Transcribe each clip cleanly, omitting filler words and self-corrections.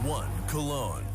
One Cologne.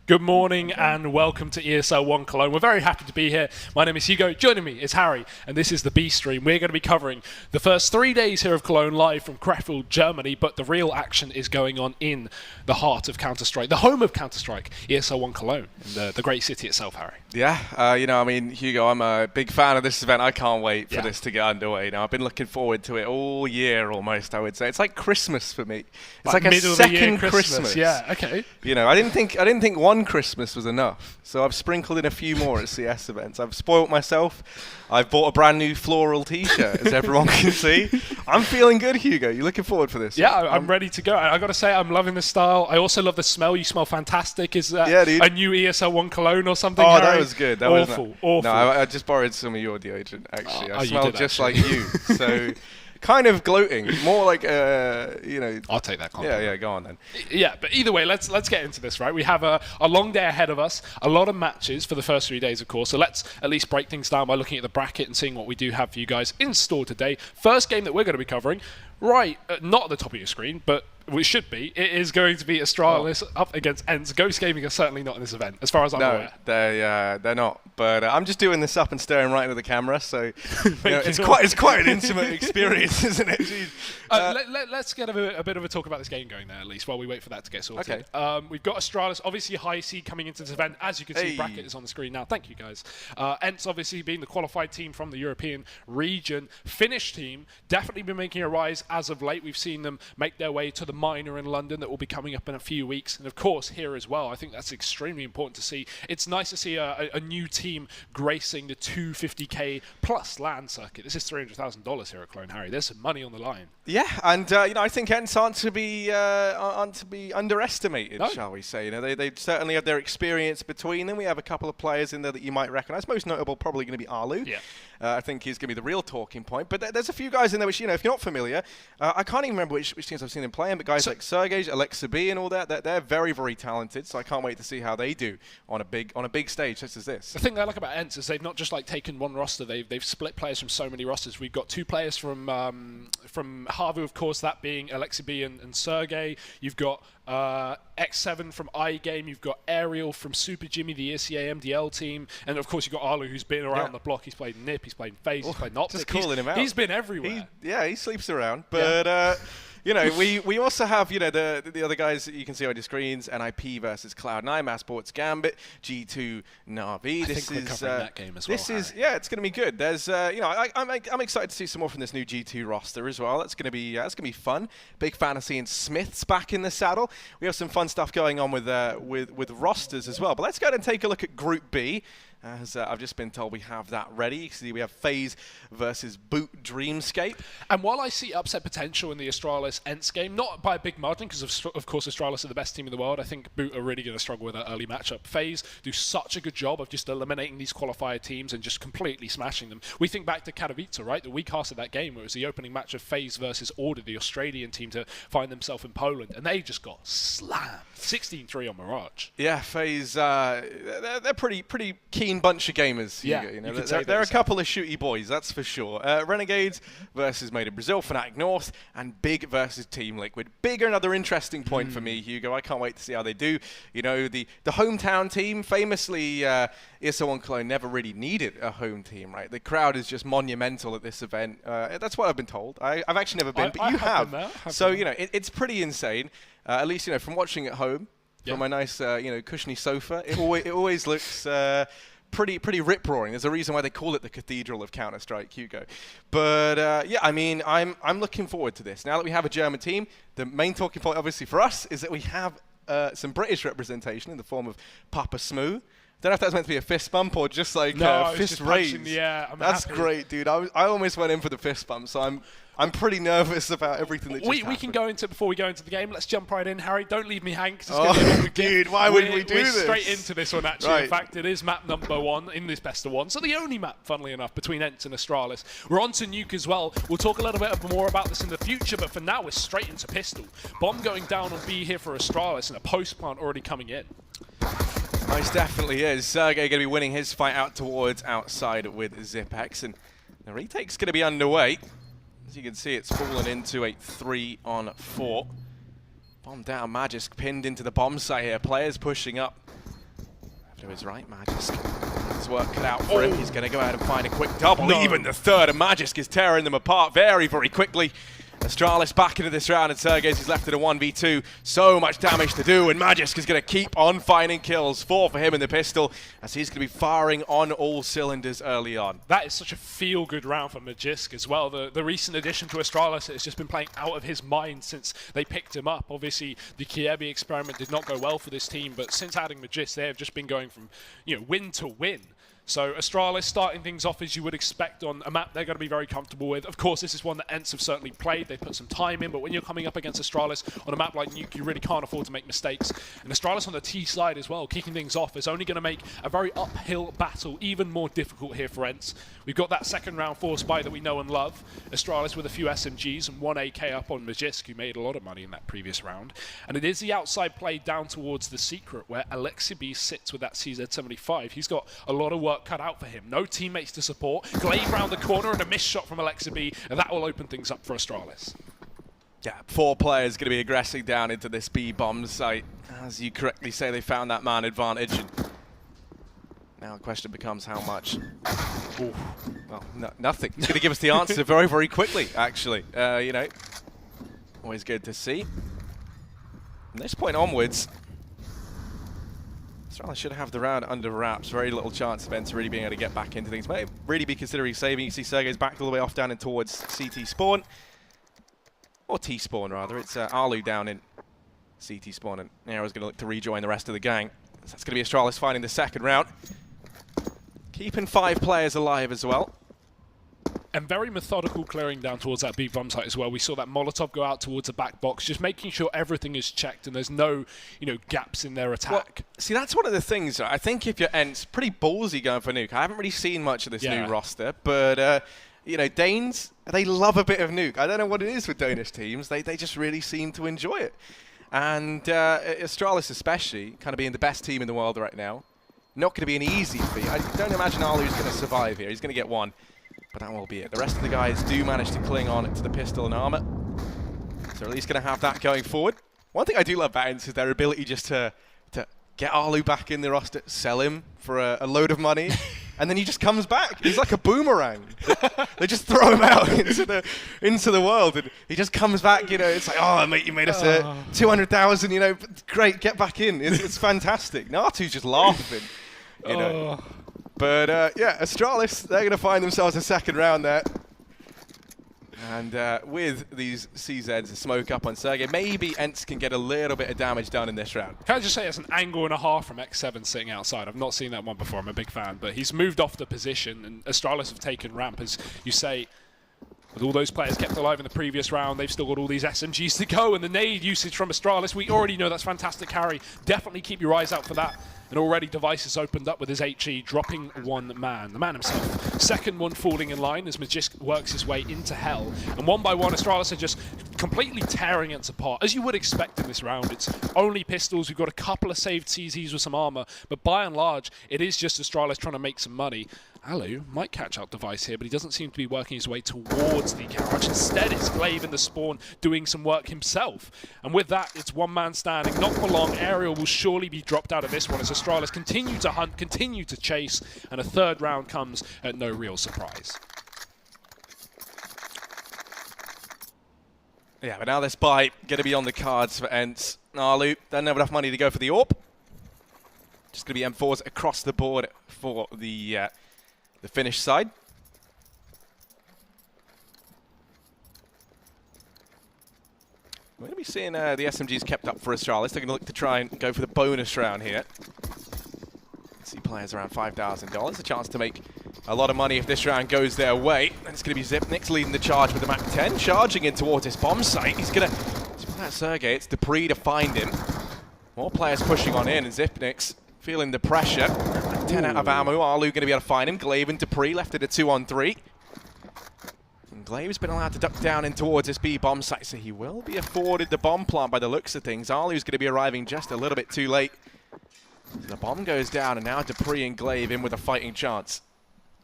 Good morning and welcome to ESL One Cologne. We're very happy to be here. My name is Hugo. Joining me is Harry, and this is the B stream. We're going to be covering the first 3 days here of Cologne live from Cathedral, Germany, but the real action is going on in the heart of Counter-Strike, the home of Counter-Strike, ESL One Cologne, in the great city itself, Harry. Yeah, Hugo, I'm a big fan of this event. I can't wait for this to get underway. Now, I've been looking forward to it all year almost, I would say. It's like Christmas for me. It's like a second Christmas. Yeah, okay. You know, I didn't think one Christmas was enough, so I've sprinkled in a few more at CS events. I've spoilt myself. I've bought a brand new floral t-shirt, as everyone can see. I'm feeling good, Hugo. You looking forward for this? Yeah, I'm ready to go. I got to say, I'm loving the style. I also love the smell. You smell fantastic. Is that a new ESL One Cologne or something? Oh, Harry? That was good. That awful. No, I just borrowed some of your deodorant, actually. I smell just actually. like you. So... kind of gloating, more like I'll take that compliment. Yeah, go on then. Yeah, but either way, let's get into this, right? We have a long day ahead of us, a lot of matches for the first 3 days, of course. So let's at least break things down by looking at the bracket and seeing what we do have for you guys in store today. First game that we're going to be covering, not at the top of your screen, but we should be. It is going to be Astralis up against ENCE. Ghost Gaming are certainly not in this event, as far as I'm aware. No, they're not. But I'm just doing this up and staring right into the camera, so it's quite an intimate experience, isn't it? Let's get a bit of a talk about this game going there, at least, while we wait for that to get sorted. Okay. We've got Astralis, obviously high seed coming into this event. As you can see, bracket is on the screen now. Thank you, guys. ENCE, obviously, being the qualified team from the European region. Finnish team, definitely been making a rise as of late. We've seen them make their way to the minor in London that will be coming up in a few weeks. And, of course, here as well. I think that's extremely important to see. It's nice to see a new team gracing the 250k plus land circuit. This is $300,000 here at Cologne, Harry. There's some money on the line. Yeah, and I think ENCE aren't to be underestimated, shall we say? They certainly have their experience between them. We have a couple of players in there that you might recognise. Most notable probably going to be Arlu. Yeah. I think he's going to be the real talking point. But there's a few guys in there which, if you're not familiar, I can't even remember which teams I've seen them playing, but guys like Sergej, Alexa B and all that, they're very, very talented. So I can't wait to see how they do on a big stage such as this. The thing I like about ENCE is they've not just taken one roster. They've split players from so many rosters. We've got two players from Harvu, of course, that being Alexa B and Sergej. You've got X7 from iGame. You've got Ariel from Super Jimmy, the ESEA MDL team. And, of course, you've got Arlu, who's been around the block. He's played NIP, he's played FaZe, he's played Optic. Just calling him out. He's been everywhere. He sleeps around. But, we also have, the other guys that you can see on your screens, NIP versus Cloud9, Mass Sports Gambit, G2 Na'Vi. I think we're covering that game as well, it's going to be good. There's, I'm excited to see some more from this new G2 roster as well. That's going to be fun. Big fan of seeing Smiths back in the saddle. We have some fun stuff going on with rosters as well. But let's go ahead and take a look at Group B. As I've just been told we have that ready. See, we have FaZe versus Boot Dreamscape. And while I see upset potential in the Astralis ENCE game, not by a big margin, because of course Astralis are the best team in the world, I think Boot are really going to struggle with that early matchup. FaZe do such a good job of just eliminating these qualifier teams and just completely smashing them. We think back to Katowice, right? The week after that game, where it was the opening match of FaZe versus Order, the Australian team to find themselves in Poland, and they just got slammed. 16-3 on Mirage. Yeah, FaZe, they're pretty keen bunch of gamers. Yeah, they're a couple of shooty boys, that's for sure. Renegades versus Made in Brazil, Fnatic North, and Big versus Team Liquid. Big, another interesting point for me, Hugo. I can't wait to see how they do. The hometown team, famously, ESL One Cologne never really needed a home team, right? The crowd is just monumental at this event. That's what I've been told. I've actually never been, but you have. So, it's pretty insane. At least, from watching at home, from my nice, cushiony sofa, it always looks pretty rip-roaring. There's a reason why they call it the Cathedral of Counter-Strike, Hugo. But, I'm looking forward to this. Now that we have a German team, the main talking point, obviously, for us is that we have some British representation in the form of Papa Smoo. Don't know if that's meant to be a fist bump or just fist raise. That's happy. Great, dude. I almost went in for the fist bump, so I'm pretty nervous about everything that just happened. We can go into before we go into the game. Let's jump right in, Harry. Don't leave me hanging. Dude, why would we do this? We're straight into this one, actually. Right. In fact, it is map number 1 in this best of 1. So the only map, funnily enough, between ENCE and Astralis. We're on to Nuke as well. We'll talk a little bit more about this in the future, but for now, we're straight into Pistol. Bomb going down on B here for Astralis, and a post plant already coming in. Nice, definitely is. Sergej going to be winning his fight out towards outside with Zipex, and The retake's going to be underway. As you can see, it's fallen into a 3-on-4. Bomb down, Magisk pinned into the bomb site here. Players pushing up. To his right, Magisk. His work cut out for him. He's going to go out and find a quick double. Even the third, and Magisk is tearing them apart very, very quickly. Astralis back into this round, and Sergej's is left in a 1v2. So much damage to do, and Magisk is going to keep on finding kills. 4 for him in the pistol, as he's going to be firing on all cylinders early on. That is such a feel-good round for Magisk as well. The recent addition to Astralis has just been playing out of his mind since they picked him up. Obviously, the Kiebi experiment did not go well for this team, but since adding Magisk, they have just been going from win to win. So Astralis starting things off as you would expect on a map they're going to be very comfortable with. Of course, this is one that ENCE have certainly played. They put some time in, but when you're coming up against Astralis on a map like Nuke, you really can't afford to make mistakes. And Astralis on the T side as well, kicking things off, is only going to make a very uphill battle even more difficult here for ENCE. We've got that second round force buy that we know and love. Astralis with a few SMGs and 1 AK up on Magisk, who made a lot of money in that previous round. And it is the outside play down towards the secret where Alexibi sits with that CZ75. He's got a lot of work cut out for him. No teammates to support. Glaive round the corner and a missed shot from Alexibi, and that will open things up for Astralis. Yeah, 4 players going to be aggressing down into this B-bomb site. As you correctly say, they found that man advantage. And now the question becomes how much. Ooh. Well, nothing. He's going to give us the answer very, very quickly, actually. Always good to see. From this point onwards, Astralis should have the round under wraps. Very little chance of ENCE really being able to get back into things. Might really be considering saving. You see Sergej's backed all the way off down in towards CT spawn. Or T spawn, rather. It's Alu down in CT spawn. And Nero's going to look to rejoin the rest of the gang. So that's going to be Astralis finding the second round. Keeping 5 players alive as well. And very methodical clearing down towards that big bomb site as well. We saw that Molotov go out towards the back box, just making sure everything is checked and there's no, gaps in their attack. Well, see, that's one of the things. I think if you're ENCE, pretty ballsy going for Nuke. I haven't really seen much of this new roster, but Danes, they love a bit of Nuke. I don't know what it is with Danish teams. They just really seem to enjoy it. And Astralis especially, kind of being the best team in the world right now, not going to be an easy feat. I don't imagine Alu's going to survive here. He's going to get 1. But that will be it. The rest of the guys do manage to cling on to the pistol and armor. So at least going to have that going forward. One thing I do love about ENCE is their ability just to get Alu back in the roster, sell him for a load of money, and then he just comes back. He's like a boomerang. They just throw him out into the world, and he just comes back. It's like, oh, mate, you made us 200,000. Great, get back in. It's fantastic. Natu's just laughing. But Astralis, they're going to find themselves a second round there. And with these CZs, smoke up on Sergej, maybe ENCE can get a little bit of damage done in this round. Can I just say it's an angle and a half from X7 sitting outside. I've not seen that one before. I'm a big fan. But he's moved off the position, and Astralis have taken ramp, as you say. With all those players kept alive in the previous round, they've still got all these SMGs to go, and the nade usage from Astralis, we already know that's fantastic carry. Definitely keep your eyes out for that. And already Devices opened up with his HE, dropping 1 man. The man himself. Second one falling in line as Magisk works his way into hell. And one by one, Astralis are just completely tearing ENCE apart. As you would expect in this round, it's only pistols. We've got a couple of saved CZs with some armor. But by and large, it is just Astralis trying to make some money. Alu might catch out Device here, but he doesn't seem to be working his way towards the garage. Instead, it's Glaive in the spawn doing some work himself. And with that, it's 1 man standing. Not for long. Aerial will surely be dropped out of this one as Astralis continue to hunt, continue to chase, and a third round comes at no real surprise. Yeah, but now this buy going to be on the cards for ENCE. Alu doesn't have enough money to go for the AWP. Just going to be M4s across the board for the Finnish side. We're going to be seeing the SMGs kept up for Astralis. They're going to look to try and go for the bonus round here. See players around $5,000. A chance to make a lot of money if this round goes their way. And it's going to be Zipnix leading the charge with the Mac 10, charging in towards his bomb site. He's going to pull out Sergej. It's Dupree to find him. More players pushing on in, and Zipnix feeling the pressure. 10 out of ammo. Alu going to be able to find him. Glaive and Dupree left at a 2-on-3. And Glaive's been allowed to duck down in towards this B bomb site, so he will be afforded the bomb plant by the looks of things. Alu's going to be arriving just a little bit too late. So the bomb goes down, and now Dupree and Glaive in with a fighting chance.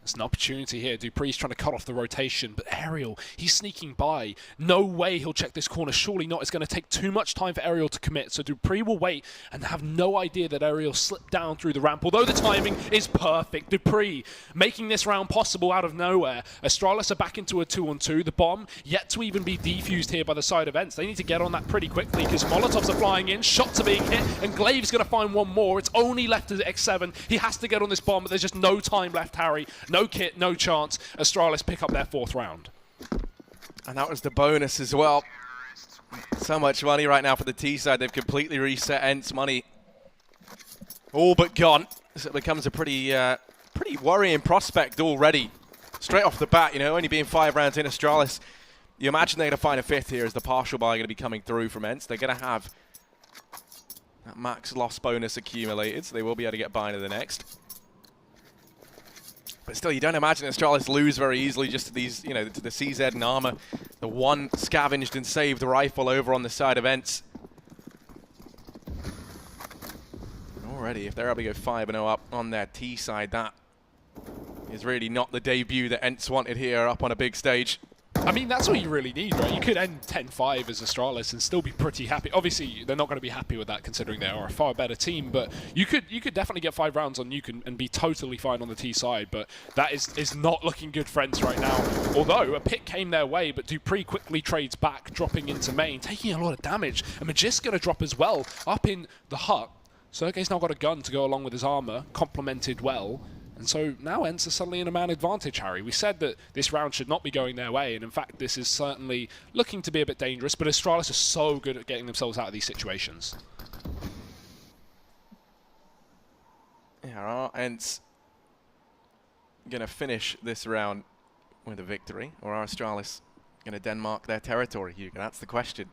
There's an opportunity here. Dupree's trying to cut off the rotation, but Aerial, he's sneaking by. No way he'll check this corner. Surely not. It's going to take too much time for Aerial to commit. So Dupree will wait and have no idea that Aerial slipped down through the ramp, although the timing is perfect. Dupree making this round possible out of nowhere. Astralis are back into a 2-on-2. The bomb yet to even be defused here by the side of ENCE. They need to get on that pretty quickly because Molotovs are flying in, shots are being hit, and Glaive's going to find one more. It's only left to X7. He has to get on this bomb, but there's just no time left, Harry. No kit, no chance. Astralis pick up their 4th round. And that was the bonus as well. So much money right now for the T side. They've completely reset ENCE money. All but gone. So it becomes a pretty worrying prospect already. Straight off the bat, you know, only being 5 rounds in, Astralis. You imagine they're going to find a 5th here as the partial buy going to be coming through from ENCE. They're going to have that max loss bonus accumulated, so they will be able to get by into the next. But still, you don't imagine Astralis lose very easily just to these, you know, to the CZ and armor. The one scavenged and saved rifle over on the side of ENCE. Already, if they're able to go 5-0 up on their T side, that is really not the debut that ENCE wanted here up on a big stage. I mean, that's what you really need, right? You could end 10-5 as Astralis and still be pretty happy. Obviously, they're not going to be happy with that considering they are a far better team, but you could definitely get 5 rounds on Nuke and be totally fine on the T side, but that is not looking good for ENCE right now. Although, a pick came their way, but Dupree quickly trades back, dropping into main, taking a lot of damage. And Magist's going to drop as well, up in the hut. Sergey's now got a gun to go along with his armor, complemented well. And so now ENCE are suddenly in a man advantage, Harry. We said that this round should not be going their way, and in fact this is certainly looking to be a bit dangerous, but Astralis are so good at getting themselves out of these situations. Yeah, are ENCE going to finish this round with a victory, or are Astralis going to Denmark their territory, Hugo? That's the question.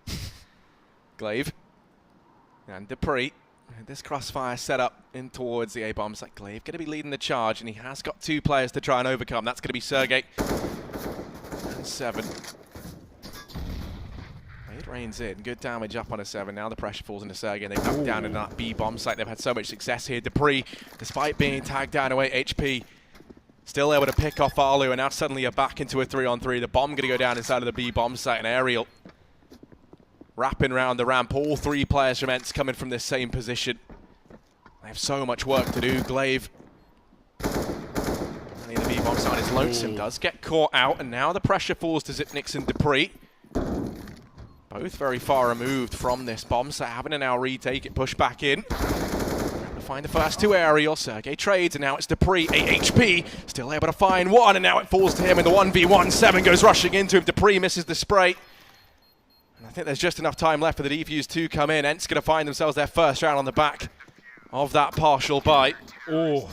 Glaive and Dupree. This crossfire set up in towards the A-bomb site. Glaive going to be leading the charge, and he has got 2 players to try and overcome. That's going to be Sergey and 7. It reigns in. Good damage up on a 7. Now the pressure falls into Sergey, and they come down in that B-bomb site. They've had so much success here. Dupree, despite being tagged down away HP, still able to pick off Arlu, and now suddenly you're back into a 3-on-3. The bomb going to go down inside of the B-bomb site, and Aerial wrapping around the ramp. All 3 players from ENCE coming from this same position. They have so much work to do. Glaive, the B-bomb side is lonesome, does get caught out, and now the pressure falls to Zipnix and Dupree. Both very far removed from this bomb, so having to now retake it, push back in. To find the first 2 Aerial. Sergey trades, and now it's Dupree, 8 HP. Still able to find 1, and now it falls to him in the 1v1. 7 goes rushing into him. Dupree misses the spray. I think there's just enough time left for the defuse to come in. ENCE going to find themselves their first round on the back of that partial buy. Oh.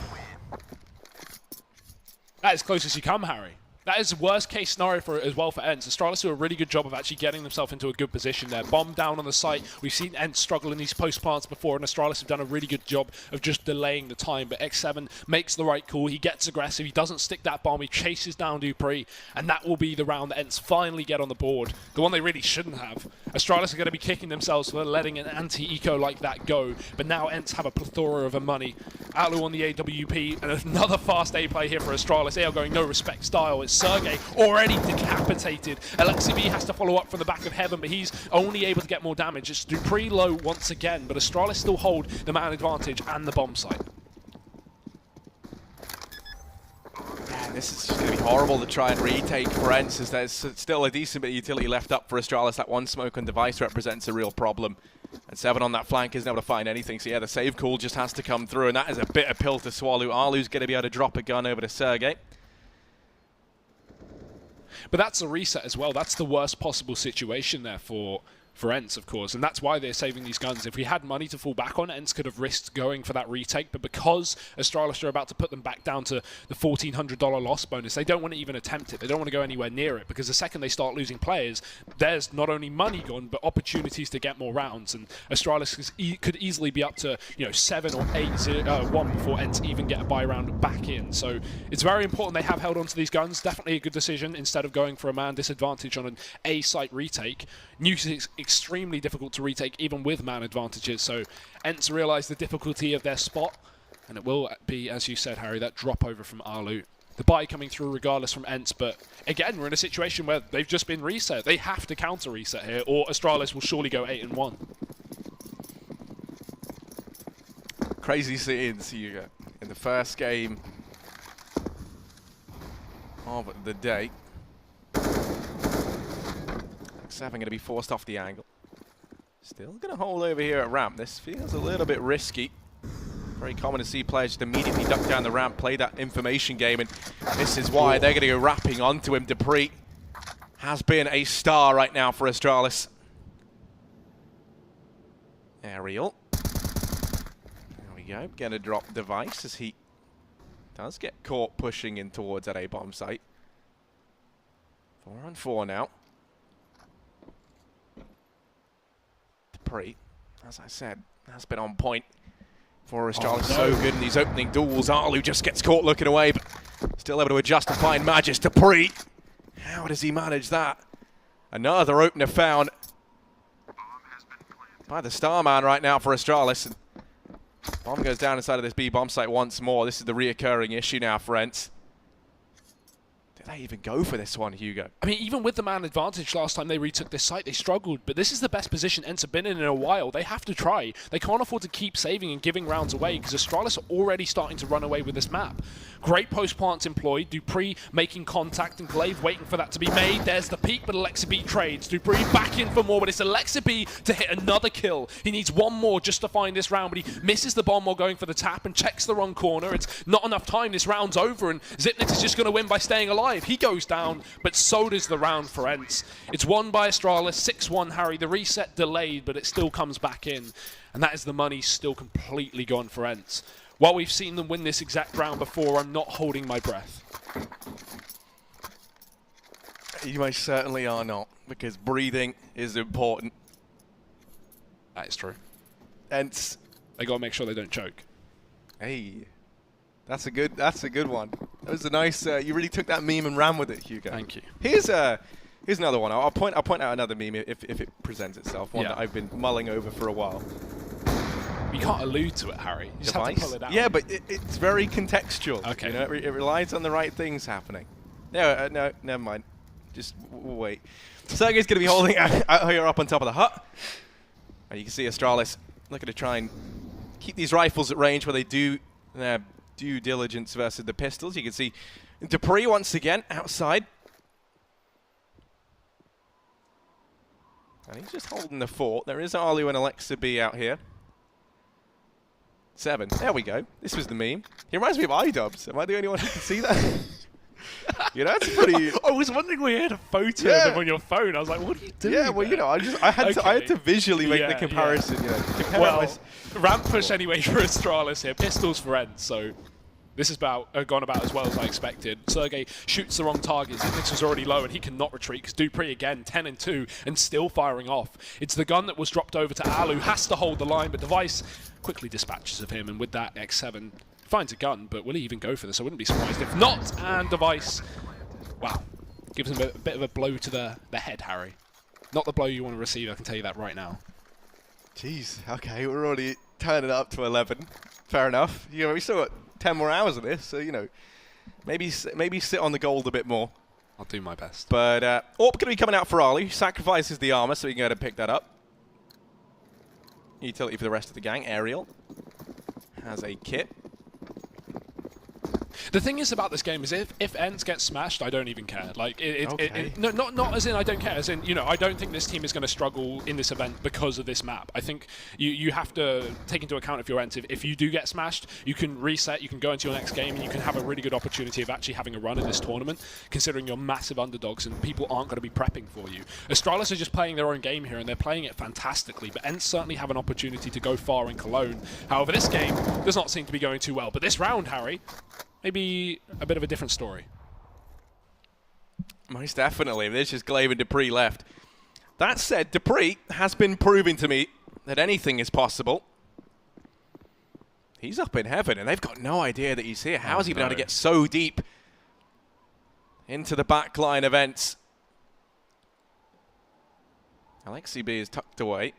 That is close as you come, Harry. That is the worst case scenario for as well for ENCE. Astralis do a really good job of actually getting themselves into a good position there. Bomb down on the site. We've seen ENCE struggle in these post plants before, and Astralis have done a really good job of just delaying the time. But X7 makes the right call. He gets aggressive. He doesn't stick that bomb. He chases down Dupree, and that will be the round that ENCE finally get on the board. The one they really shouldn't have. Astralis are going to be kicking themselves for letting an anti-eco like that go. But now ENCE have a plethora of money. Outlaw on the AWP, and another fast A play here for Astralis. They are going no respect style. It's Sergey already decapitated. Alexi V has to follow up from the back of heaven, but he's only able to get more damage. It's Dupree low once again, but Astralis still hold the man advantage and the bomb site. Man, this is just going to be horrible to try and retake for ENCE, as there's still a decent bit of utility left up for Astralis. That 1 smoke on device represents a real problem. And 7 on that flank isn't able to find anything, so yeah, the save call just has to come through, and that is a bitter pill to swallow. Arlu's going to be able to drop a gun over to Sergey. But that's a reset as well. That's the worst possible situation there for ENCE, of course, and that's why they're saving these guns. If we had money to fall back on, ENCE could have risked going for that retake, but because Astralis are about to put them back down to the $1,400 loss bonus, they don't want to even attempt it. They don't want to go anywhere near it, because the second they start losing players, there's not only money gone, but opportunities to get more rounds, and Astralis could easily be up to 7 or 8-1 before ENCE even get a buy round back in. So it's very important they have held onto these guns. Definitely a good decision instead of going for a man disadvantage on an A-site retake. Nuke is extremely difficult to retake even with man advantages, so ENCE realise the difficulty of their spot, and it will be, as you said, Harry, that drop over from Arlu the buy coming through regardless from ENCE, but again, we're in a situation where they've just been reset. They have to counter reset here, or Astralis will surely go 8-1. Crazy scenes, Hugo, in the first game of the day. X7 going to be forced off the angle. Still going to hold over here at ramp. This feels a little bit risky. Very common to see players just immediately duck down the ramp, play that information game, and this is why they're going to go wrapping onto him. Dupree has been a star right now for Astralis. Aerial. There we go. Going to drop Device as he does get caught pushing in towards that A-bomb site. 4-on-4 now. Dupree, as I said, has been on point for Astralis. So good in these opening duels. Arlu just gets caught looking away, but still able to adjust and find Magis. Dupree, how does he manage that? Another opener found by the Starman right now for Astralis. And bomb goes down inside of this B bomb site once more. This is the reoccurring issue now for ENCE. Did they even go for this one, Hugo? I mean, even with the man advantage last time they retook this site, they struggled. But this is the best position ENCE have been in a while. They have to try. They can't afford to keep saving and giving rounds away because Astralis are already starting to run away with this map. Great post plants employed. Dupree making contact and Glaive waiting for that to be made. There's the peak, but Alexib trades. Dupree back in for more, but it's Alexib to hit another kill. He needs one more just to find this round, but he misses the bomb while going for the tap and checks the wrong corner. It's not enough time. This round's over, and Zipnix is just going to win by staying alive. He goes down, but so does the round for ENCE. It's won by Astralis, 6-1 Harry. The reset delayed, but it still comes back in, and that is the money still completely gone for ENCE. While we've seen them win this exact round before, I'm not holding my breath. You most certainly are not, because breathing is important. That is true. ENCE, they got to make sure they don't choke. Hey, that's a good one. That was a nice. You really took that meme and ran with it, Hugo. Thank you. Here's another one. I'll point out another meme if it presents itself. One that I've been mulling over for a while. You can't allude to it, Harry. You just have to pull it out. Yeah, but it's very contextual. Okay. You know, it relies on the right things happening. No, never mind. Just wait. Sergey's going to be holding out here up on top of the hut. And you can see Astralis looking to try and keep these rifles at range where they do their due diligence versus the pistols. You can see Dupree once again outside. And he's just holding the fort. There is Arlu and Alexib out here. 7. There we go. This was the meme. He reminds me of iDubbbz. Am I the only one who can see that? You know, it's pretty. I was wondering where you had a photo of them on your phone. I was like, what are you doing? Yeah, well, you know, I had to visually make the comparison. You know, well, ramp push anyway for Astralis here. Pistols for ENCE, so this has gone about as well as I expected. Sergey shoots the wrong target. Zipnix was already low and he cannot retreat because Dupree again 10-2 and still firing off. It's the gun that was dropped over to Alu, has to hold the line, but Device quickly dispatches of him, and with that X7 finds a gun, but will he even go for this? I wouldn't be surprised if not. And Device, wow, gives him a bit of a blow to the head, Harry. Not the blow you want to receive, I can tell you that right now. Jeez, okay, we're already turning it up to 11. Fair enough. You know, we still got 10 more hours of this, so, you know, maybe sit on the gold a bit more. I'll do my best. But AWP going to be coming out for Ali. Sacrifices the armor, so he can go ahead and pick that up. Utility for the rest of the gang. Aerial has a kit. The thing is about this game is if ENCE gets smashed, I don't even care. Like, no, not as in I don't care, as in, you know, I don't think this team is going to struggle in this event because of this map. I think you have to take into account if you're ENCE, if you do get smashed, you can reset, you can go into your next game, and you can have a really good opportunity of actually having a run in this tournament, considering you're massive underdogs and people aren't going to be prepping for you. Astralis are just playing their own game here, and they're playing it fantastically, but ENCE certainly have an opportunity to go far in Cologne. However, this game does not seem to be going too well. But this round, Harry, maybe a bit of a different story. Most definitely. There's just Glaive and Dupree left. That said, Dupree has been proving to me that anything is possible. He's up in heaven, and they've got no idea that he's here. How has he been able to get so deep into the back line of ENCE? Alexib is tucked away.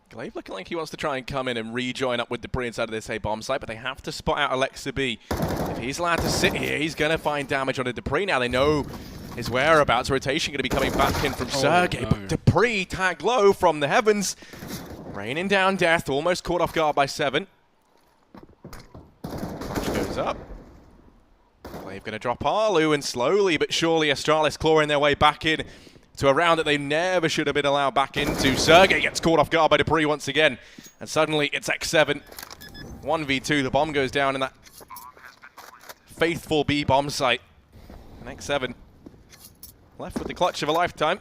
Glaive looking like he wants to try and come in and rejoin up with Debris inside of this A bomb site, but they have to spot out Alexa B. If he's allowed to sit here, he's going to find damage on a Debris. Now they know his whereabouts. Rotation going to be coming back in from Sergey, no. but Debris tagged low from the heavens. Raining down death, almost caught off guard by 7. Punch goes up. Glaive going to drop Arlu, and slowly but surely Astralis clawing their way back in to a round that they never should have been allowed back into. Sergey gets caught off guard by Debris once again, and suddenly it's X7. 1v2, the bomb goes down in that faithful B bomb site. And X7 left with the clutch of a lifetime.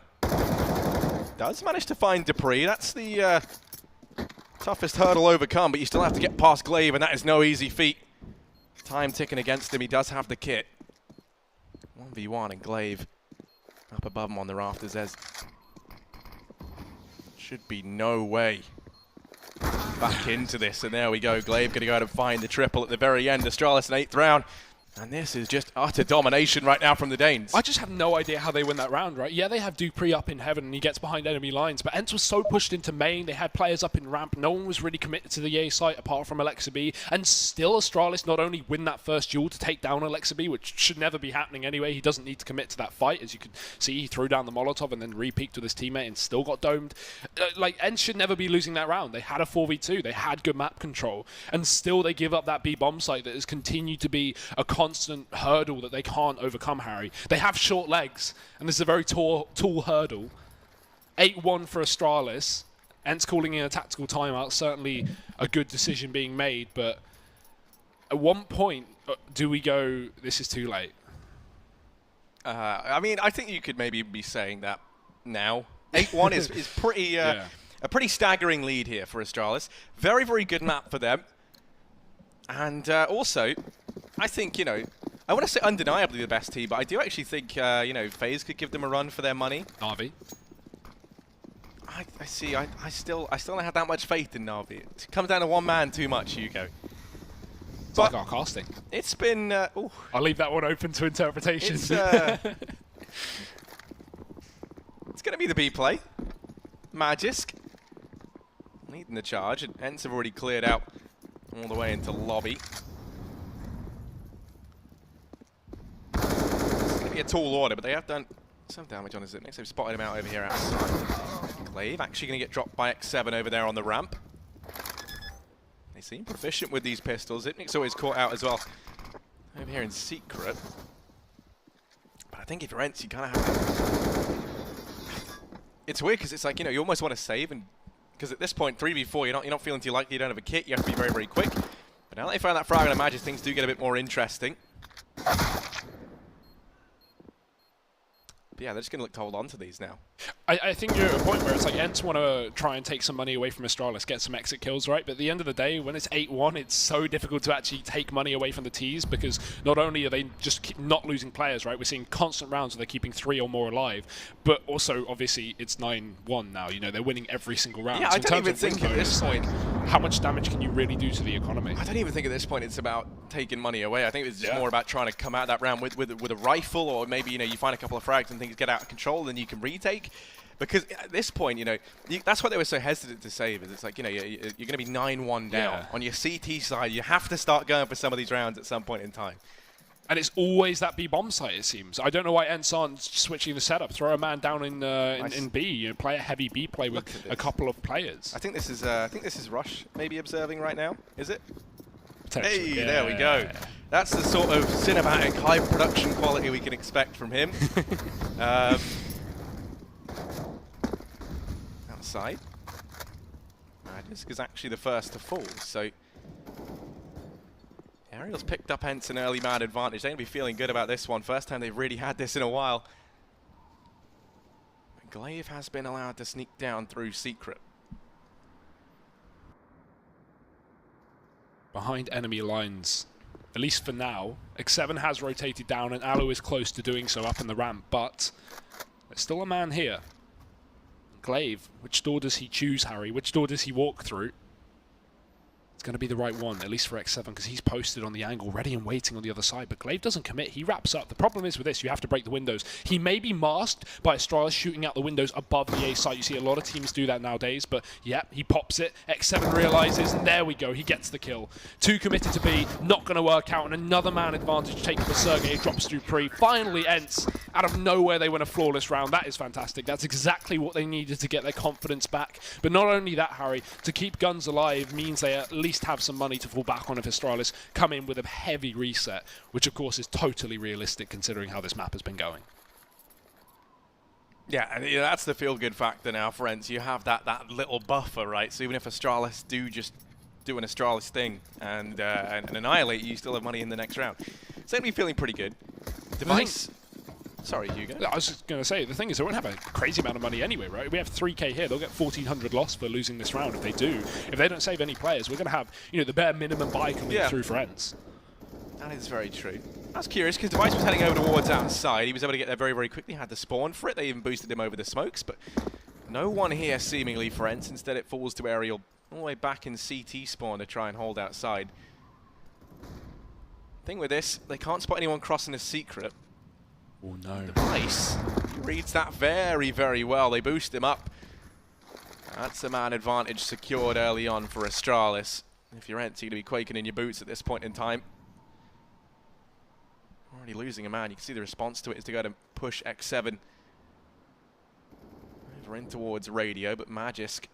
Does manage to find Debris. That's the toughest hurdle overcome, but you still have to get past Glaive, and that is no easy feat. Time ticking against him. He does have the kit. 1v1, and Glaive up above him on the rafters. There's should be no way back into this, and there we go. Glaive going to go out and find the triple at the very end. Astralis in 8th round. And this is just utter domination right now from the Danes. I just have no idea how they win that round, right? Yeah, they have Dupree up in heaven and he gets behind enemy lines, but ENCE was so pushed into main, they had players up in ramp, no one was really committed to the A site apart from Alexa B, and still Astralis not only win that first duel to take down Alexa B, which should never be happening anyway, he doesn't need to commit to that fight. As you can see, he threw down the Molotov and then re-peeked with his teammate and still got domed. Like, ENCE should never be losing that round. They had a 4v2, they had good map control, and still they give up that B bomb site that has continued to be a constant hurdle that they can't overcome, Harry. They have short legs, and this is a very tall hurdle. 8-1 for Astralis. ENCE calling in a tactical timeout, certainly a good decision being made, but at one point, do we go, this is too late? I mean, I think you could maybe be saying that now. 8-1 is pretty a pretty staggering lead here for Astralis. Very, very good map for them. And also, I think, you know, I want to say undeniably the best team, but I do actually think, you know, FaZe could give them a run for their money. Na'Vi. I see. I still don't have that much faith in Na'Vi. It comes down to one man too much, Hugo. It's like our casting. It's been... I'll leave that one open to interpretation. It's going to be the B play. Magisk leading the charge, and ENCE have already cleared out all the way into lobby. A tall order, but they have done some damage on his Zipnix. They've spotted him out over here outside. Glaive actually going to get dropped by X7 over there on the ramp. They seem proficient with these pistols. Zipnix always caught out as well over here in secret. But I think if you're ENCE, you kind of have to... It's weird because it's like, you know, you almost want to save, and because at this point, 3v4, you're not feeling too likely, you don't have a kit, you have to be very, very quick. But now that they found that frag on Magisk, things do get a bit more interesting. But yeah, they're just going to look to hold on to these now. I think you're at a point where it's like ENCE want to try and take some money away from Astralis, get some exit kills, right? But at the end of the day, when it's 8-1, it's so difficult to actually take money away from the Ts, because not only are they just not losing players, right? We're seeing constant rounds where they're keeping 3 or more alive, but also, obviously, it's 9-1 now. You know, they're winning every single round. Yeah, so I don't even think at this point... How much damage can you really do to the economy? I don't even think at this point it's about taking money away. I think it's just more about trying to come out that round with a rifle, or maybe, you know, you find a couple of frags and things get out of control, then you can retake. Because at this point, you know, that's what they were so hesitant to save. Is it's like, you know, you're going to be 9-1 down. On your CT side, you have to start going for some of these rounds at some point in time. And it's always that B bomb site, it seems. I don't know why ENCE aren't switching the setup. Throw a man down in B. You know, play a heavy B play with a couple of players. I think this is Rush maybe observing right now. Is it? Hey, there we go. That's the sort of cinematic high production quality we can expect from him. Outside, Magisk is actually the first to fall, so Ariel's picked up ENCE an early man advantage. They're going to be feeling good about this one. First time they've really had this in a while. Glaive has been allowed to sneak down through secret. Behind enemy lines, at least for now. X7 has rotated down, and Alu is close to doing so up in the ramp, but there's still a man here. Glaive, which door does he choose, Harry? Which door does he walk through? It's going to be the right one, at least for X7, because he's posted on the angle, ready and waiting on the other side. But Glaive doesn't commit. He wraps up. The problem is with this, you have to break the windows. He may be masked by Astralis shooting out the windows above the A site. You see a lot of teams do that nowadays, but yeah, he pops it. X7 realizes, and there we go. He gets the kill. 2 committed to B, not going to work out, and another man advantage taken for Sergey. Drops Dupree. Finally, ENCE, out of nowhere, they win a flawless round. That is fantastic. That's exactly what they needed to get their confidence back. But not only that, Harry, to keep guns alive means they at least have some money to fall back on if Astralis come in with a heavy reset, which of course is totally realistic considering how this map has been going. Yeah, and that's the feel-good factor now for ENCE. You have that little buffer, right? So even if Astralis do just do an Astralis thing and annihilate you, still have money in the next round. Certainly feeling pretty good. Device... Sorry, Hugo. I was just going to say, the thing is, they won't have a crazy amount of money anyway, right? We have 3k here. They'll get 1,400 loss for losing this round if they do. If they don't save any players, we're going to have, you know, the bare minimum buy coming through for ENCE. That is very true. I was curious, because Device was heading over towards outside. He was able to get there very, very quickly. Had the spawn for it. They even boosted him over the smokes, but no one here seemingly for ENCE. Instead, it falls to Aerial all the way back in CT spawn to try and hold outside. Thing with this, they can't spot anyone crossing a secret. Oh no. Device reads that very, very well. They boost him up. That's a man advantage secured early on for Astralis. If you're ENCE, you're going to be quaking in your boots at this point in time. Already losing a man. You can see the response to it is to go to push X7 over in towards Radio, but Magisk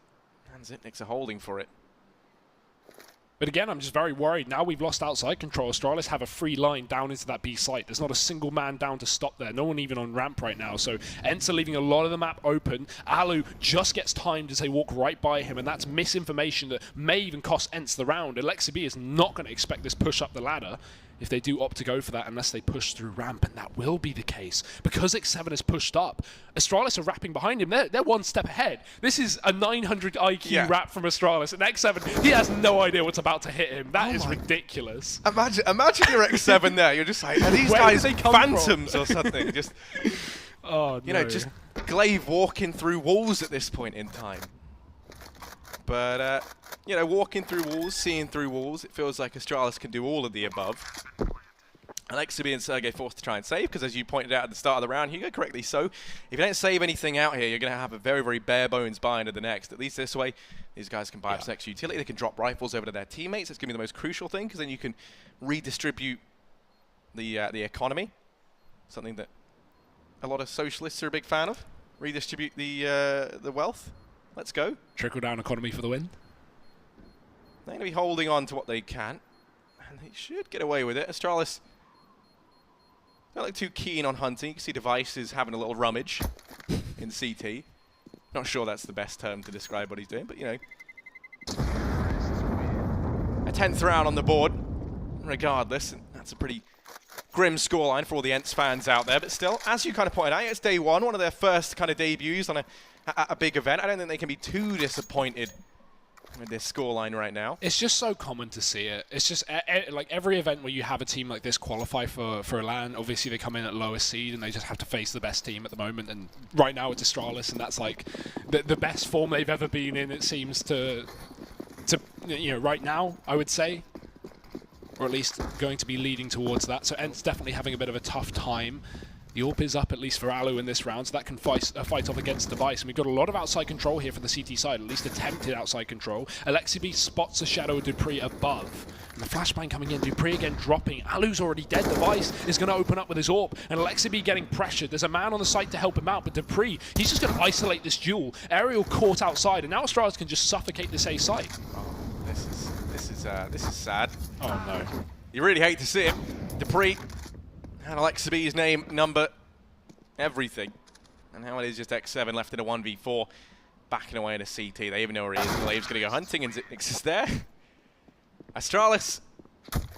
and Zipniks are holding for it. But again, I'm just very worried. Now we've lost outside control. Astralis have a free line down into that B site. There's not a single man down to stop there. No one even on ramp right now. So ENCE are leaving a lot of the map open. Alu just gets timed as they walk right by him, and that's misinformation that may even cost ENCE the round. Alexa B is not going to expect this push up the ladder if they do opt to go for that, unless they push through ramp, and that will be the case. Because X7 is pushed up, Astralis are wrapping behind him. They're one step ahead. This is a 900 IQ wrap from Astralis, and X7, he has no idea what's about to hit him. That is ridiculous. Imagine your X7 there. You're just like, are these guys phantoms or something? Just, you know, just Glaive walking through walls at this point in time. But, you know, walking through walls, seeing through walls, it feels like Astralis can do all of the above. Alexa and Sergey forced to try and save, because as you pointed out at the start of the round, Hugo, correctly so, if you don't save anything out here, you're going to have a very, very bare bones buy into the next. At least this way, these guys can buy up some extra utility. They can drop rifles over to their teammates. That's going to be the most crucial thing, because then you can redistribute the economy, something that a lot of socialists are a big fan of. Redistribute the wealth. Let's go. Trickle-down economy for the win. They're going to be holding on to what they can, and they should get away with it. Astralis don't look too keen on hunting. You can see Device is having a little rummage in CT. Not sure that's the best term to describe what he's doing, but, you know. A 10th round on the board, regardless. And that's a pretty grim scoreline for all the ENCE fans out there. But still, as you kind of pointed out, it's day one of their first kind of debuts on a big event. I don't think they can be too disappointed with this scoreline right now. It's just so common to see it. It's just like every event where you have a team like this qualify for a LAN, obviously they come in at lowest seed and they just have to face the best team at the moment. And right now it's Astralis, and that's like the best form they've ever been in, it seems to you know, right now, I would say. Or at least going to be leading towards that. So ENCE definitely having a bit of a tough time. The AWP is up, at least for Alu in this round, so that can fight off against Device. And we've got a lot of outside control here for the CT side, at least attempted outside control. Alexibi spots a shadow of Dupree above. And the flashbang coming in, Dupree again dropping. Alu's already dead. Device is going to open up with his AWP, and Alexibi getting pressured. There's a man on the site to help him out, but Dupree, he's just going to isolate this duel. Aerial caught outside, and now Astralis can just suffocate this A site. Oh, this is sad. Oh no. You really hate to see it. Dupree and Alexibi's name, number, everything. And now it is just X7 left in a 1v4, backing away in a CT. They even know where he is. Glaive's going to go hunting, and Zipniks is there. Astralis,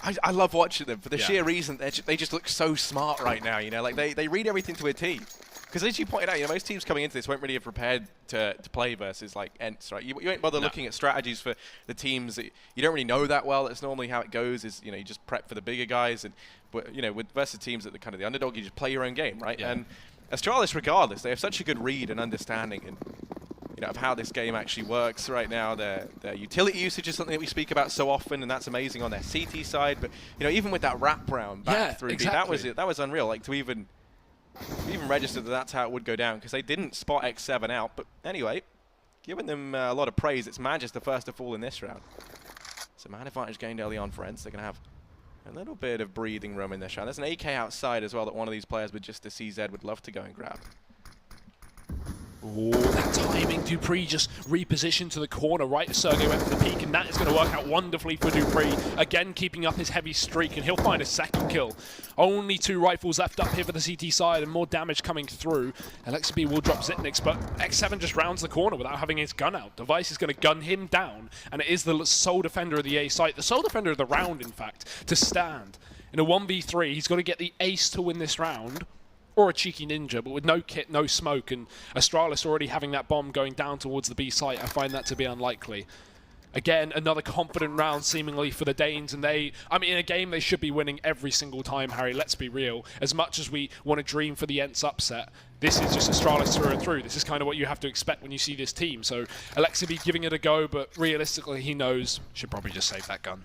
I love watching them for the sheer reason they just look so smart right now. You know, like they read everything to a T. Because as you pointed out, you know, most teams coming into this won't really have prepared to play versus like ENCE, right? You won't bother looking at strategies for the teams that you don't really know that well. That's normally how it goes. Is, you know, you just prep for the bigger guys, and you know, with versus teams that are kind of the underdog, you just play your own game, right? Yeah. And Astralis, regardless, they have such a good read and understanding, and you of how this game actually works right now. Their utility usage is something that we speak about so often, and that's amazing on their CT side. But even with that wrap round back through B, that was unreal. Like to even register that that's how it would go down, because they didn't spot X7 out. But anyway, giving them a lot of praise. It's Manchester first to fall in this round. So man advantage gained early on for ENCE. They're going to have a little bit of breathing room in this round. There's an AK outside as well that one of these players with just a CZ would love to go and grab. Ooh, that timing. Dupree just repositioned to the corner. Right, Sergey went for the peak, and that is going to work out wonderfully for Dupree. Again, keeping up his heavy streak, and he'll find a second kill. Only 2 rifles left up here for the CT side, and more damage coming through. Alexi will drop Zitnix, but X7 just rounds the corner without having his gun out. Device is going to gun him down, and it is the sole defender of the A site, the sole defender of the round, in fact, to stand. In a 1v3, he's got to get the ace to win this round, or a cheeky ninja, but with no kit, no smoke, and Astralis already having that bomb going down towards the B site, I find that to be unlikely. Again, another confident round seemingly for the Danes, and in a game they should be winning every single time, Harry, let's be real. As much as we want to dream for the ENCE upset, this is just Astralis through and through. This is kind of what you have to expect when you see this team. So Alexi giving it a go, but realistically he knows, should probably just save that gun.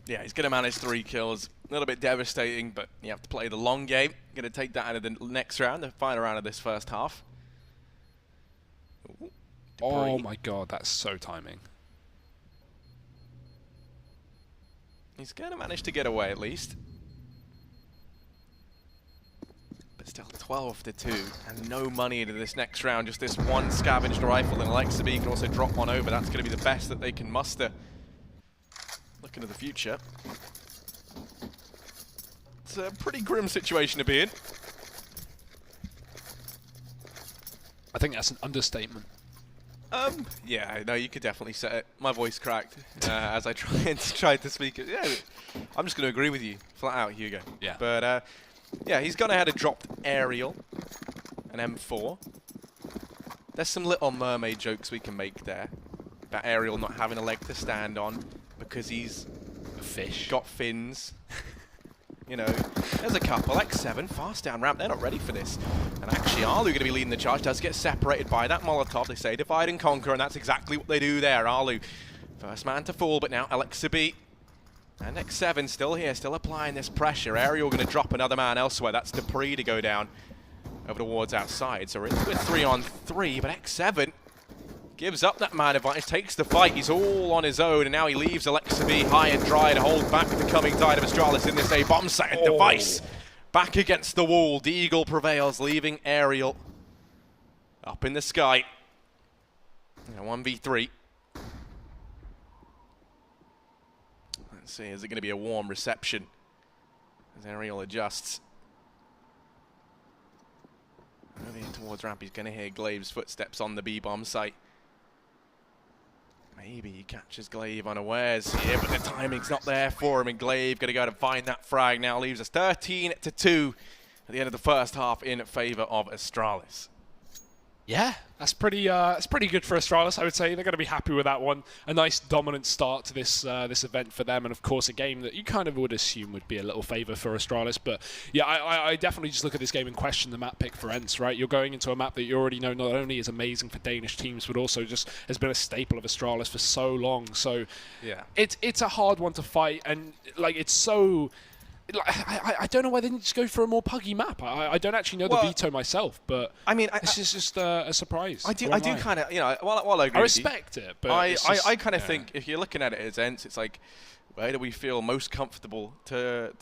Yeah, he's going to manage 3 kills. A little bit devastating, but you have to play the long game. Going to take that out of the next round, the final round of this first half. Ooh, oh my god, that's so timing. He's going to manage to get away at least. But still 12-2, and no money into this next round. Just this one scavenged rifle, and Alexi can also drop one over. That's going to be the best that they can muster. Looking to the future. It's a pretty grim situation to be in. I think that's an understatement. Yeah, no, you could definitely say it. My voice cracked as I tried to speak it. Yeah, I'm just going to agree with you, flat out, Hugo. Yeah. But yeah, he's gone ahead and dropped Aerial, an M4. There's some Little Mermaid jokes we can make there about Aerial not having a leg to stand on because he's a fish. Got fins. There's a couple. X7, fast down ramp. They're not ready for this. And actually, Arlu going to be leading the charge. Does get separated by that Molotov. They say divide and conquer, and that's exactly what they do there. Arlu, first man to fall, but now Alexi and X7 still here, still applying this pressure. Aerial going to drop another man elsewhere. That's Dupree to go down over towards outside. So we're into a 3-on-3, but X7 gives up that man advantage, takes the fight. He's all on his own, and now he leaves Alexi high and dry to hold back the coming tide of Astralis in this A-bomb site. And Device back against the wall. Deagle prevails, leaving Aerial up in the sky. 1v3. Let's see, is it going to be a warm reception as Aerial adjusts? Moving towards ramp, he's going to hear Glaive's footsteps on the B-bomb site. Maybe he catches Glaive unawares here, but the timing's not there for him, and Glaive going to go to find that frag now. Leaves us 13-2 at the end of the first half in favour of Astralis. Yeah, that's pretty good for Astralis, I would say. They're going to be happy with that one. A nice dominant start to this this event for them, and of course a game that you kind of would assume would be a little favour for Astralis. But yeah, I definitely just look at this game and question the map pick for ENCE, right? You're going into a map that you already know not only is amazing for Danish teams, but also just has been a staple of Astralis for so long. So yeah, it's a hard one to fight, and like it's so... I don't know why they didn't just go for a more puggy map. I don't actually know the veto myself, but I mean, this is just a surprise. I do kind of, while I agree I respect it, but I kind of think if you're looking at it as ENCE, it's like, where do we feel most comfortable to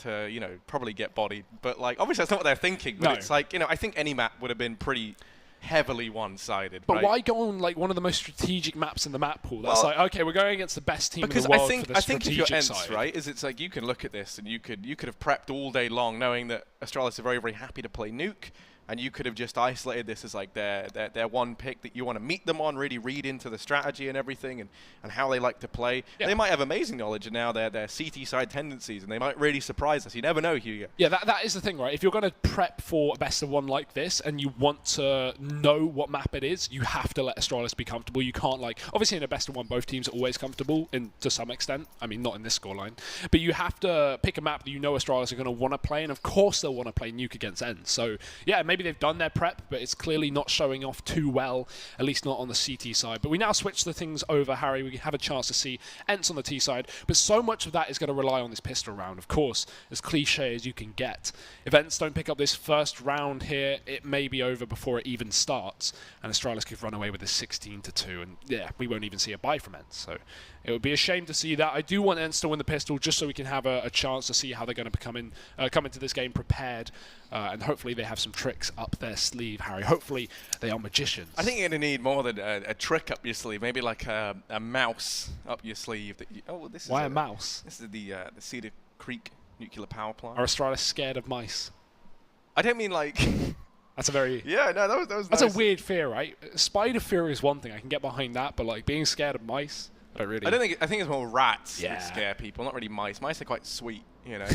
probably get bodied? But like, obviously that's not what they're thinking. But it's like, I think any map would have been pretty heavily one-sided. But why go on like one of the most strategic maps in the map pool? That's like, okay, we're going against the best team in the world for the strategic side. I think if you're ENCE, right, it's like you can look at this and you could have prepped all day long knowing that Astralis are very, very happy to play Nuke, and you could have just isolated this as like their one pick that you want to meet them on, really read into the strategy and everything and how they like to play. Yeah. They might have amazing knowledge of now their CT side tendencies, and they might really surprise us. You never know, Hugo. Yeah, that is the thing, right? If you're going to prep for a best of one like this and you want to know what map it is, you have to let Astralis be comfortable. You can't obviously in a best of one, both teams are always comfortable to some extent. I mean, not in this scoreline. But you have to pick a map that you know Astralis are going to want to play, and of course they'll want to play Nuke against ENCE. So yeah, maybe maybe they've done their prep, but it's clearly not showing off too well, at least not on the CT side. But we now switch the things over, Harry. We have a chance to see ENCE on the T side, but so much of that is going to rely on this pistol round, of course, as cliche as you can get. If ENCE don't pick up this first round here, it may be over before it even starts, and Astralis could run away with this 16-2, and yeah, we won't even see a buy from ENCE. So it would be a shame to see that. I do want ENCE to win the pistol just so we can have a chance to see how they're going to come into this game prepared, and hopefully they have some tricks up their sleeve, Harry. Hopefully they are magicians. I think you're going to need more than a trick up your sleeve, maybe like a mouse up your sleeve. This is Why a mouse? This is the Cedar Creek nuclear power plant. Are Astralis scared of mice? I don't mean like... That's a very... Yeah, no, that was That's nice. a weird fear, right? Spider fear is one thing. I can get behind that, but like being scared of mice, I don't really... I think it's more rats that scare people, not really mice. Mice are quite sweet, you know.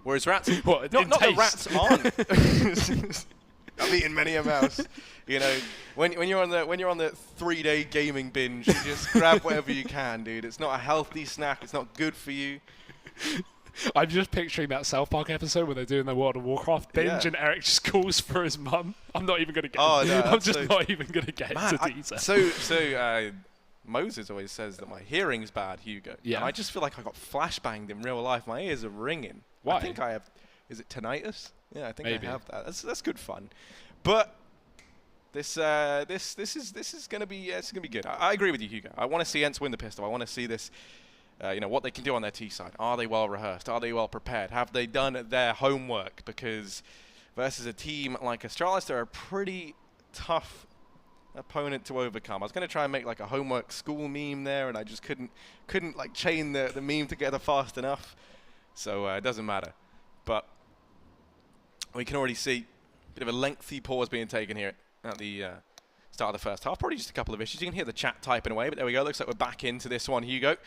Whereas rats... What, not that rats aren't. I've eaten many a mouse. You know, when you're on the 3-day gaming binge, you just grab whatever you can, dude. It's not a healthy snack. It's not good for you. I'm just picturing that South Park episode where they're doing the World of Warcraft binge and Eric just calls for his mum. I'm not even going to get I'm just not even going to get into detail. So Moses always says that my hearing's bad, Hugo. Yeah. And I just feel like I got flashbanged in real life. My ears are ringing. Why? I think I have... Is it tinnitus? Yeah, I think Maybe. I have that. That's good fun. But this is going to be good. I agree with you, Hugo. I want to see ENCE win the pistol. I want to see this... what they can do on their T side. Are they well rehearsed? Are they well prepared? Have they done their homework? Because versus a team like Astralis, they're a pretty tough opponent to overcome. I was going to try and make like a homework school meme there, and I just couldn't like chain the meme together fast enough. So it doesn't matter. But we can already see a bit of a lengthy pause being taken here at the start of the first half. Probably just a couple of issues. You can hear the chat typing away, but there we go. Looks like we're back into this one, Hugo.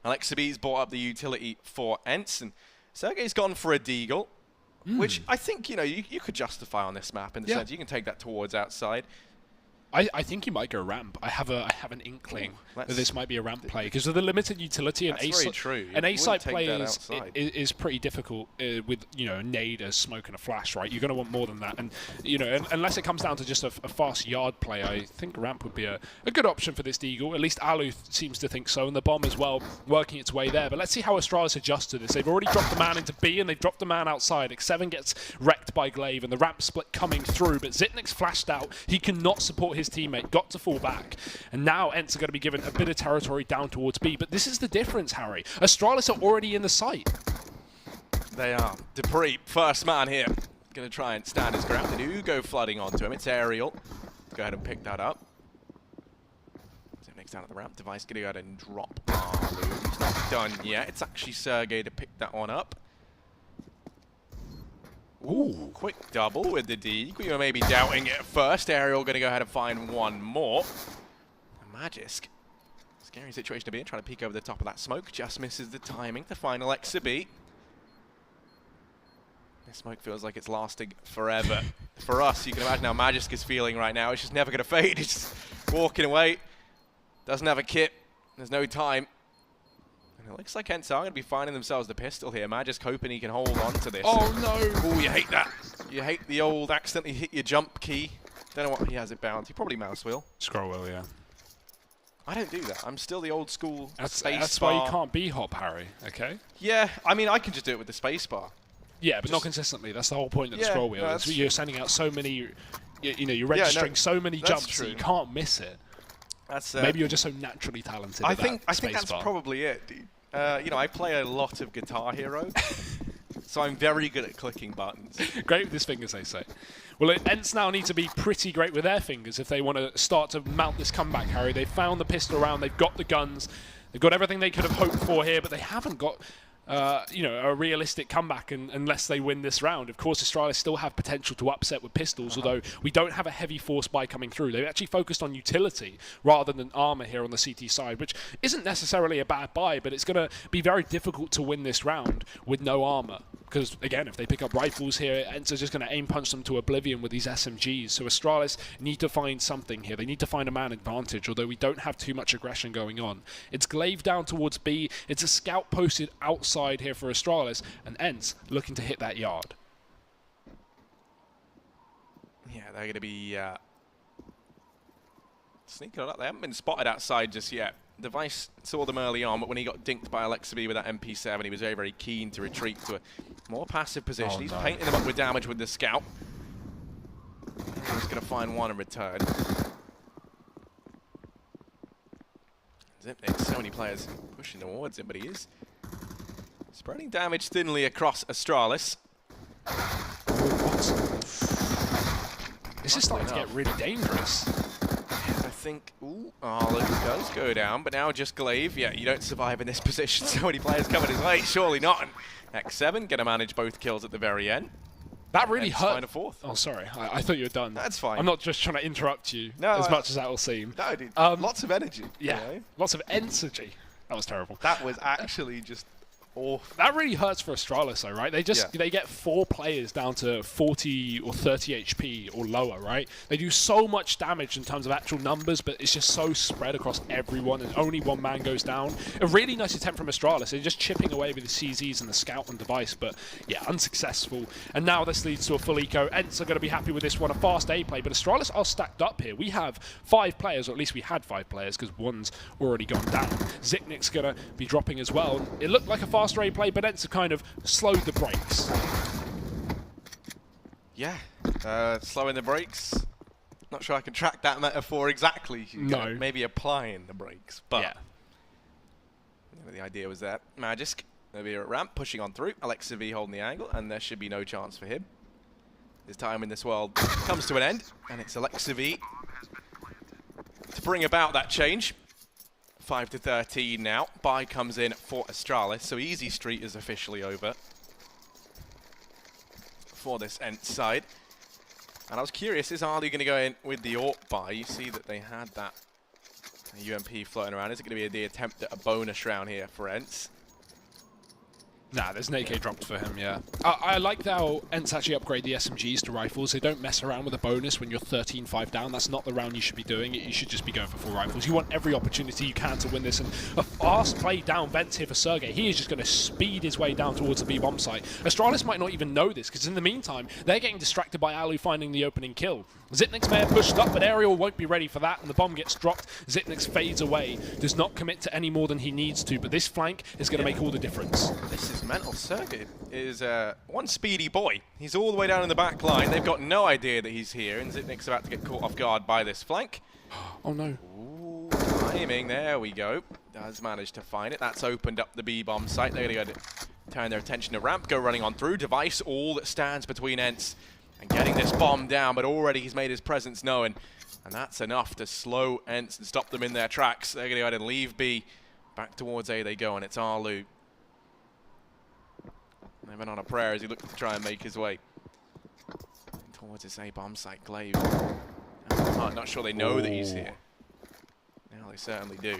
Alexabee's brought up the utility for ENCE, and Sergey's gone for a deagle, which I think, you could justify on this map in the sense you can take that towards outside. I think he might go ramp. I have an inkling that this might be a ramp play because of the limited utility. An A-site play is pretty difficult with a nade, a smoke, and a flash. Right, you're going to want more than that, and unless it comes down to just a fast yard play, I think ramp would be a good option for this deagle. At least Alu seems to think so, and the bomb as well, working its way there. But let's see how Astralis adjusts to this. They've already dropped the man into B, and they've dropped the man outside. X7 gets wrecked by Glaive, and the ramp split coming through. But Zitnik's flashed out. He cannot support his teammate, got to fall back, and now ENCE are going to be given a bit of territory down towards B. But this is the difference, Harry. Astralis are already in the site. They are. Dupree, first man here, going to try and stand his ground. They do go flooding onto him. It's Aerial. Go ahead and pick that up. So next down at the ramp, Device going to go ahead and drop Arlu. He's not done yet. It's actually Sergey to pick that one up. Ooh, quick double with the D. We were maybe doubting it at first. Aerial going to go ahead and find one more. Magisk. Scary situation to be in. Trying to peek over the top of that smoke. Just misses the timing. The final Exabeet. This smoke feels like it's lasting forever. For us, you can imagine how Magisk is feeling right now. It's just never going to fade. It's just walking away. Doesn't have a kit. There's no time. And it looks like ENCE are going to be finding themselves the pistol here. Magisk hoping he can hold on to this. Oh, no. Oh, you hate that. You hate the old accidentally hit your jump key. Don't know what he has it bound. He probably mouse wheel. Scroll wheel, yeah. I don't do that. I'm still the old school space That's bar. why you can't be hop, Harry, okay? Yeah, I mean, I can just do it with the space bar. Yeah, but not consistently. That's the whole point of the scroll wheel. You're sending out so many, you're registering so many jumps that you can't miss it. That's maybe you're just so naturally talented. I think that's probably it, dude. I play a lot of Guitar Hero, so I'm very good at clicking buttons. Great with his fingers, they say. Well, ENCE now need to be pretty great with their fingers if they want to start to mount this comeback, Harry. They've found the pistol round, they've got the guns, they've got everything they could have hoped for here, but they haven't got a realistic comeback unless they win this round. Of course, Astralis still have potential to upset with pistols, although we don't have a heavy force buy coming through. They've actually focused on utility rather than armor here on the CT side, which isn't necessarily a bad buy, but it's going to be very difficult to win this round with no armor. Because, again, if they pick up rifles here, ENCE are just going to aim punch them to oblivion with these SMGs. So Astralis need to find something here. They need to find a man advantage, although we don't have too much aggression going on. It's Glaive down towards B. It's a scout posted outside here for Astralis, and ENCE looking to hit that yard. Yeah, they're going to be sneaking up. They haven't been spotted outside just yet. Device saw them early on, but when he got dinked by Alexa B with that MP7, he was very, very keen to retreat to a more passive position. He's painting them up with damage with the scout. He's going to find one in return. Zipnik, so many players pushing towards him, but he is spreading damage thinly across Astralis. This is starting to get really dangerous. I think, ooh, Luke does go down, but now just Glaive. Yeah, you don't survive in this position. So many players coming his way, surely not. And X7 gonna manage both kills at the very end. That really hurt. Find a fourth. Oh, sorry, I thought you were done. That's fine. I'm not just trying to interrupt you much as that will seem. No, dude, lots of energy. Yeah, you know? lots of energy. That was terrible. That was actually just awful. That really hurts for Astralis though, right? They just they get 4 players down to 40 or 30 HP or lower, right? They do so much damage in terms of actual numbers, but it's just so spread across everyone, and only one man goes down. A really nice attempt from Astralis. They're just chipping away with the CZs and the scout and device, but yeah, unsuccessful. And now this leads to a full eco. ENCE are going to be happy with this one, a fast A play, but Astralis are stacked up here. We have 5 players, or at least we had 5 players, because one's already gone down. Zipnik's going to be dropping as well. It looked like a fast A play, but ENCE kind of slowed the brakes. Yeah, slowing the brakes. Not sure I can track that metaphor exactly. No. Maybe applying the brakes, but yeah. The idea was there. Magisk, they'll be at ramp, pushing on through. Alexa V holding the angle, and there should be no chance for him. His time in this world comes to an end, and it's Alexa V to bring about that change. 5 to 13 now. Bye comes in for Astralis, so Easy Street is officially over for this ENCE side. And I was curious, is Arlie going to go in with the AWP buy? You see that they had that UMP floating around. Is it going to be the attempt at a bonus round here for ENCE? Nah, there's an AK dropped for him, yeah. I like how ENCE actually upgrade the SMGs to rifles. They don't mess around with a bonus when you're 13-5 down. That's not the round you should be doing. You should just be going for full rifles. You want every opportunity you can to win this. And a fast play down vents here for Sergey. He is just going to speed his way down towards the B-bomb site. Astralis might not even know this, because in the meantime, they're getting distracted by Alu finding the opening kill. Zipnik's may have pushed up, but Aerial won't be ready for that, and the bomb gets dropped. Zipnik's fades away, does not commit to any more than he needs to, but this flank is going to make all the difference. This is mental. Sergey is one speedy boy. He's all the way down in the back line. They've got no idea that he's here, and Zipnik's about to get caught off guard by this flank. Oh no. Ooh, timing, there we go. Does manage to find it. That's opened up the B-bomb site. They're going to turn their attention to ramp, go running on through. Device, all that stands between ENCE and getting this bomb down, but already he's made his presence known. And that's enough to slow ENCE and stop them in their tracks. They're going to go ahead and leave B. Back towards A they go, and it's Arlu. Living on a prayer as he looks to try and make his way towards this A-bomb site. Glaive. I'm not sure they know that he's here. Now they certainly do.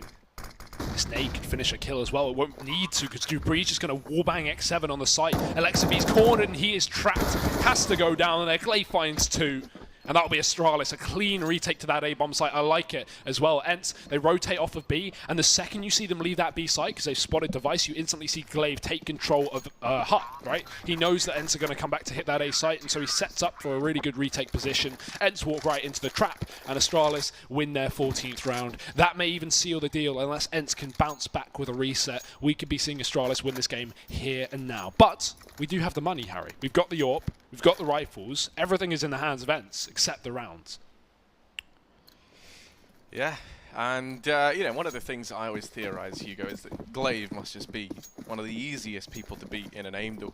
Snake can finish a kill as well. It won't need to, because Dupree's just going to wallbang X7 on the site. Alexa B's cornered and he is trapped. Has to go down, and there Glaive finds 2. And that'll be Astralis, a clean retake to that A-bomb site. I like it as well. ENCE, they rotate off of B, and the second you see them leave that B site, because they've spotted Device, you instantly see Glaive take control of Hut, right? He knows that ENCE are going to come back to hit that A site, and so he sets up for a really good retake position. ENCE walk right into the trap, and Astralis win their 14th round. That may even seal the deal, unless ENCE can bounce back with a reset. We could be seeing Astralis win this game here and now. But we do have the money, Harry. We've got the AWP, we've got the rifles, everything is in the hands of ENCE, except the rounds. Yeah, and you know, one of the things I always theorize, Hugo, is that Glaive must just be one of the easiest people to beat in an aim duel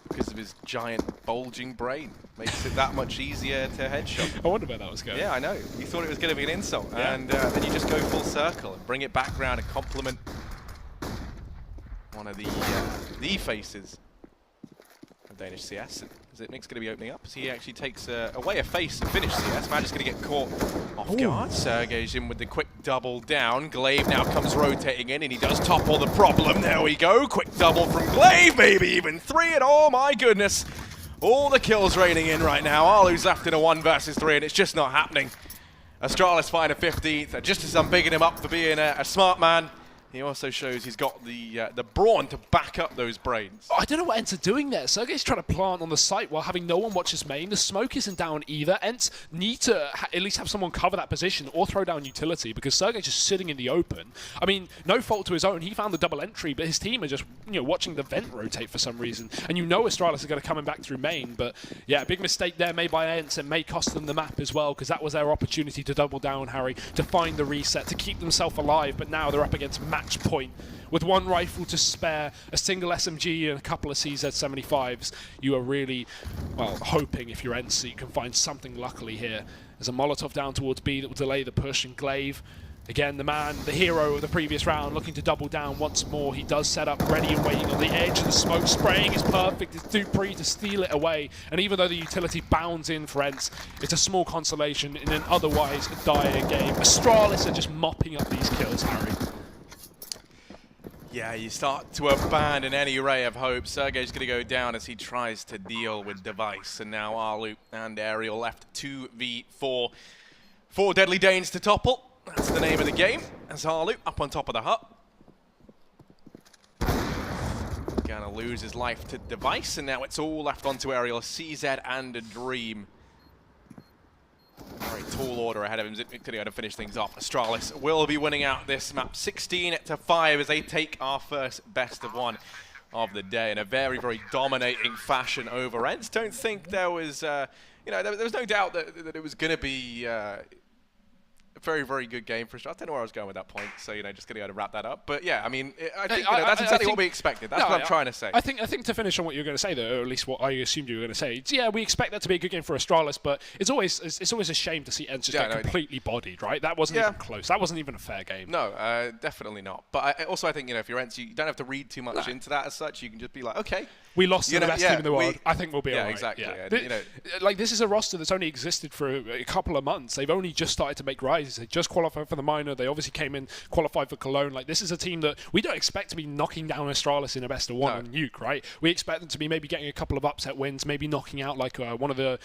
because of his giant bulging brain. Makes it that much easier to headshot. I wonder where that was going. Yeah, I know. You thought it was going to be an insult, yeah. And then you just go full circle and bring it back round and compliment one of the faces of Danish CS. Zipnik's going to be opening up as he actually takes away a face and finish CS. Magic's going to get caught off guard. Sergey's in with the quick double down. Glaive now comes rotating in, and he does topple the problem. There we go. Quick double from Glaive, maybe even 3, and oh my goodness. All the kills raining in right now. Arlu's left in a 1 versus 3, and it's just not happening. Astralis find a 15th, and just as I'm bigging him up for being a smart man, he also shows he's got the brawn to back up those brains. I don't know what ENCE are doing there. Sergej's trying to plant on the site while having no one watch his main. The smoke isn't down either. ENCE need to at least have someone cover that position or throw down utility because Sergej's just sitting in the open. I mean, no fault to his own. He found the double entry, but his team are just watching the vent rotate for some reason. And Astralis are going to come back through main. But yeah, big mistake there made by ENCE and may cost them the map as well because that was their opportunity to double down, Harry, to find the reset, to keep themselves alive. But now they're up against match point. With one rifle to spare, a single SMG and a couple of CZ-75s, you are really, well, hoping if you're ENCE you can find something luckily here. There's a Molotov down towards B that will delay the push, and Glaive, again, the hero of the previous round, looking to double down once more. He does set up ready and waiting on the edge of the smoke. Spraying is perfect. It's Dupree to steal it away. And even though the utility bounds in for ENCE, it's a small consolation in an otherwise dire game. Astralis are just mopping up these kills, Harry. Yeah, you start to abandon any ray of hope. Sergej's going to go down as he tries to deal with Device. And now Arlu and Aerial left 2v4. 4 deadly Danes to topple. That's the name of the game. As Arlu up on top of the hut. Gonna lose his life to Device. And now it's all left onto Aerial. CZ and a Dream. Very tall order ahead of him. Going to finish things off. Astralis will be winning out this map 16-5 as they take our first best of one of the day in a very, very dominating fashion over ENCE. Don't think there was, there was no doubt that it was going to be a very, very good game for Astralis. I don't know where I was going with that point, so just going to wrap that up. But yeah, I mean, I think that's exactly what we expected. That's what I'm trying to say. I think to finish on what you're going to say, though, or at least what I assumed you were going to say, yeah, we expect that to be a good game for Astralis, but it's always a shame to see ENCE just get completely bodied, right? That wasn't even close. That wasn't even a fair game. No, definitely not. But I think if you're ENCE, you don't have to read too much into that as such. You can just be like, okay, we lost to the best team in the world. I think we'll be all right. Exactly. Yeah. Like, this is a roster that's only existed for a couple of months. They've only just started to make rises. They just qualified for the minor. They obviously came in, qualified for Cologne. Like, this is a team that we don't expect to be knocking down Astralis in a best of one on Nuke, right? We expect them to be maybe getting a couple of upset wins, maybe knocking out like one of the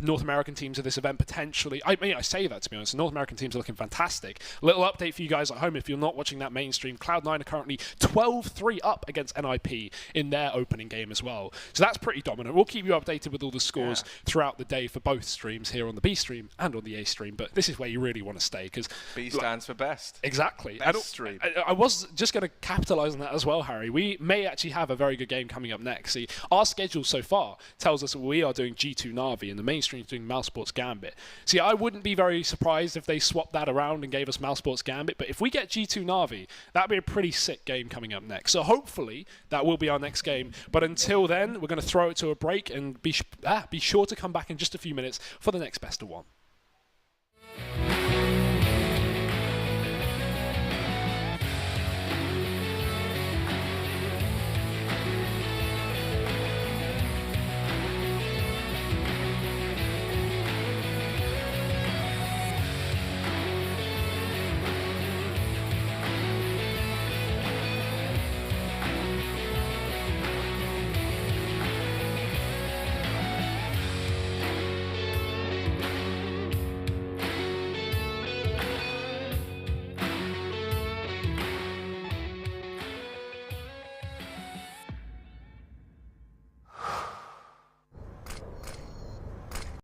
North American teams of this event potentially. I mean, I say that to be honest. The North American teams are looking fantastic. Little update for you guys at home if you're not watching that mainstream. Cloud9 are currently 12-3 up against NIP in their opening game as well. So that's pretty dominant. We'll keep you updated with all the scores throughout the day for both streams here on the B stream and on the A stream. But this is where you really want to stay because B stands for best. Exactly. Best stream. I was just going to capitalize on that as well, Harry. We may actually have a very good game coming up next. See, our schedule so far tells us that we are doing G2 Na'Vi and the mainstream is doing Mousesports Gambit. See, I wouldn't be very surprised if they swapped that around and gave us Mousesports Gambit, but if we get G2 Na'Vi, that'd be a pretty sick game coming up next. So hopefully that will be our next game. But until then, we're going to throw it to a break and be sure to come back in just a few minutes for the next best of one.